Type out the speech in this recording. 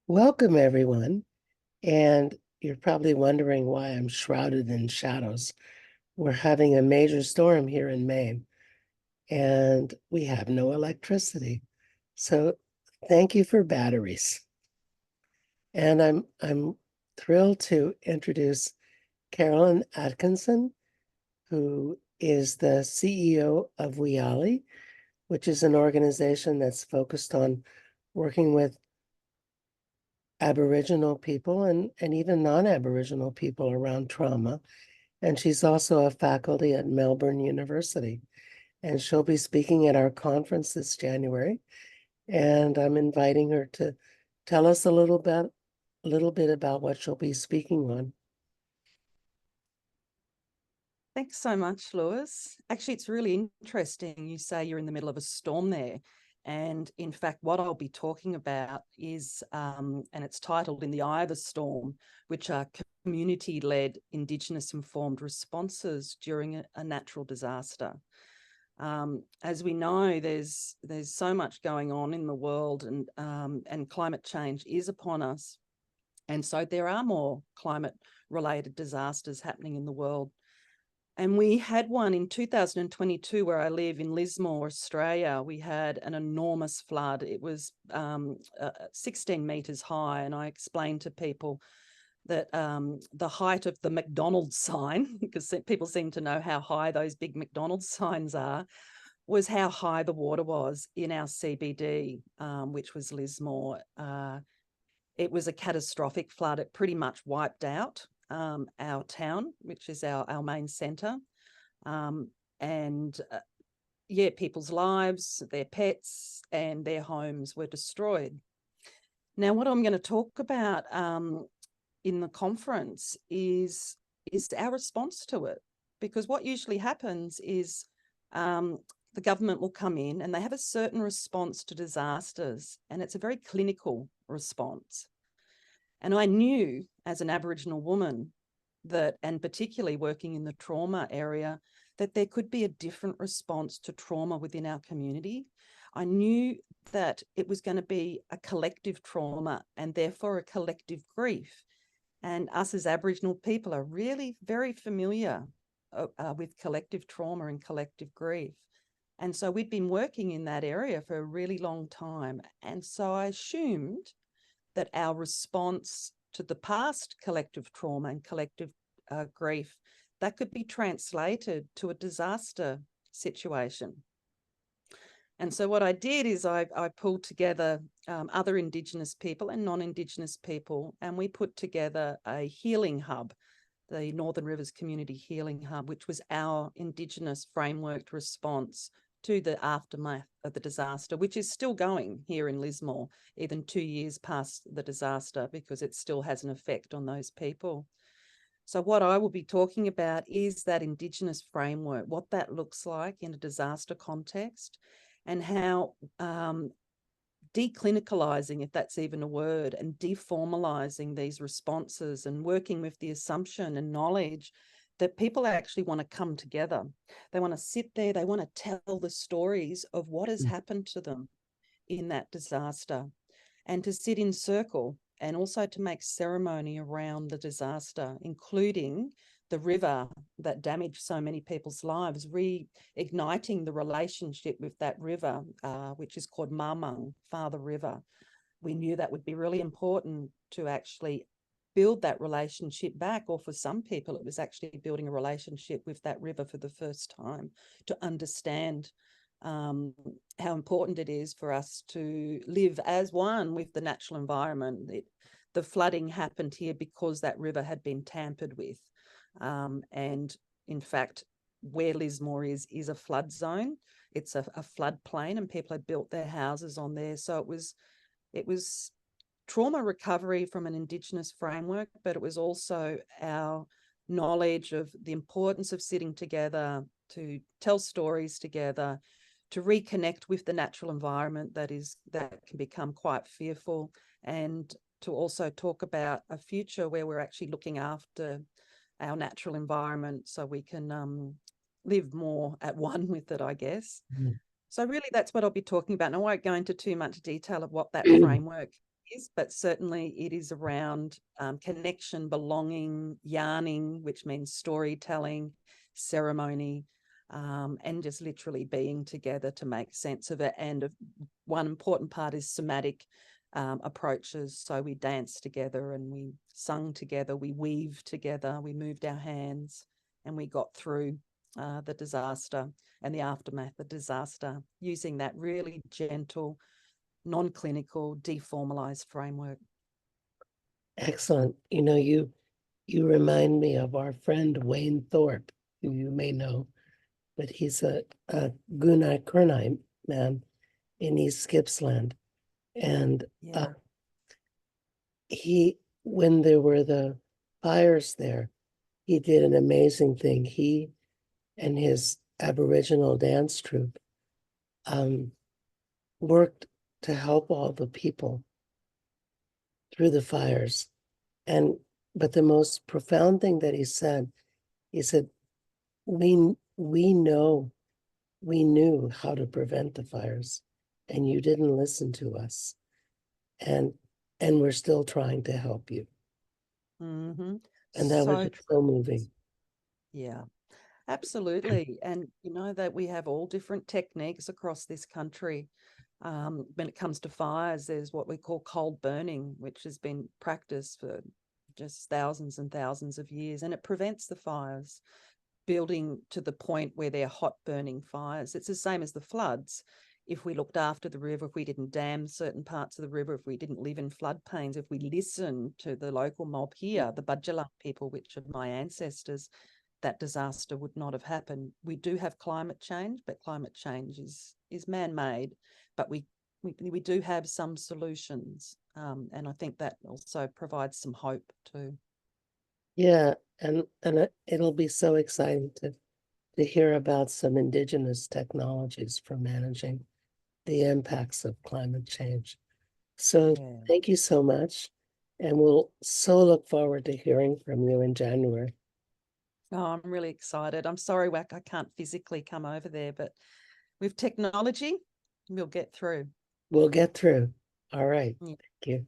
Welcome, everyone. And you're probably wondering why I'm shrouded in shadows. We're having a major storm here in Maine, and we have no electricity. So thank you for batteries. And I'm thrilled to introduce Carolyn Atkinson, who is the CEO of WIALI, which is an organization that's focused on working with Aboriginal people and even non-Aboriginal people around trauma. And she's also a faculty at Melbourne University. And she'll be speaking at our conference this January. And I'm inviting her to tell us a little bit about what she'll be speaking on. Thanks so much, Lewis. Actually, it's really interesting. You say you're in the middle of a storm there. And in fact, what I'll be talking about is, and it's titled In the Eye of a Storm, which are community-led Indigenous informed responses during a natural disaster. As we know, there's so much going on in the world, and climate change is upon us. And so there are more climate-related disasters happening in the world. And we had one in 2022 where I live in Lismore, Australia. We had an enormous flood. It was 16 metres high. And I explained to people that the height of the McDonald's sign, because people seem to know how high those big McDonald's signs are, was how high the water was in our CBD, which was Lismore. It was a catastrophic flood. It pretty much wiped out our town, which is our main centre. People's lives, their pets and their homes were destroyed. Now, what I'm going to talk about in the conference is our response to it, because what usually happens is the government will come in and they have a certain response to disasters, and it's a very clinical response. And I knew as an Aboriginal woman that, and particularly working in the trauma area, that there could be a different response to trauma within our community. I knew that it was going to be a collective trauma and therefore a collective grief. And us as Aboriginal people are really very familiar with collective trauma and collective grief. And so we'd been working in that area for a really long time. And so I assumed that our response to the past collective trauma and collective grief, that could be translated to a disaster situation. And so what I did is I pulled together other Indigenous people and non-Indigenous people, and we put together a healing hub, the Northern Rivers Community Healing Hub, which was our Indigenous frameworked response to the aftermath of the disaster, which is still going here in Lismore, even 2 years past the disaster, because it still has an effect on those people. So what I will be talking about is that Indigenous framework, what that looks like in a disaster context, and how declinicalizing, if that's even a word, and deformalizing these responses and working with the assumption and knowledge that people actually want to come together. They want to sit there, they want to tell the stories of what has happened to them in that disaster, and to sit in circle, and also to make ceremony around the disaster, including the river that damaged so many people's lives, reigniting the relationship with that river, which is called Mamang, Father River. We knew that would be really important to actually build that relationship back, or for some people it was actually building a relationship with that river for the first time, to understand how important it is for us to live as one with the natural environment. The flooding happened here because that river had been tampered with, and in fact where Lismore is a flood zone. It's a floodplain, and people had built their houses on there. So it was trauma recovery from an Indigenous framework, but it was also our knowledge of the importance of sitting together to tell stories together, to reconnect with the natural environment that can become quite fearful, and to also talk about a future where we're actually looking after our natural environment so we can live more at one with it, I guess. So really that's what I'll be talking about. And I won't go into too much detail of what that framework is, but certainly it is around connection, belonging, yarning, which means storytelling, ceremony, and just literally being together to make sense of it. And one important part is somatic approaches. So we danced together and we sung together, we weaved together, we moved our hands, and we got through the disaster and the aftermath of disaster using that really gentle, non-clinical, deformalized framework. Excellent. You remind me of our friend Wayne Thorpe, who you may know, but he's a Gunai Kurnai man in East Gippsland. And Yeah. when there were the fires there, he did an amazing thing. He and his Aboriginal dance troupe worked to help all the people through the fires. But the most profound thing that he said, we know, we knew how to prevent the fires, and you didn't listen to us. And we're still trying to help you. Mm-hmm. And that was So just so moving. yeah, absolutely. And you know that we have all different techniques across this country. When it comes to fires, there's what we call cold burning, which has been practiced for just thousands and thousands of years, and it prevents the fires building to the point where they're hot burning fires. It's the same as the floods. If we looked after the river, if we didn't dam certain parts of the river, if we didn't live in floodplains, if we listened to the local mob here, the Budjalak people, which are my ancestors, that disaster would not have happened. We do have climate change, but climate change is man-made, but we do have some solutions. And I think that also provides some hope too. Yeah, and it'll be so exciting to hear about some indigenous technologies for managing the impacts of climate change. So Yeah. thank you so much. And we'll so look forward to hearing from you in January. Oh, I'm really excited. I'm sorry, Wack, I can't physically come over there, but with technology, we'll get through. We'll get through. All right. Yeah. Thank you.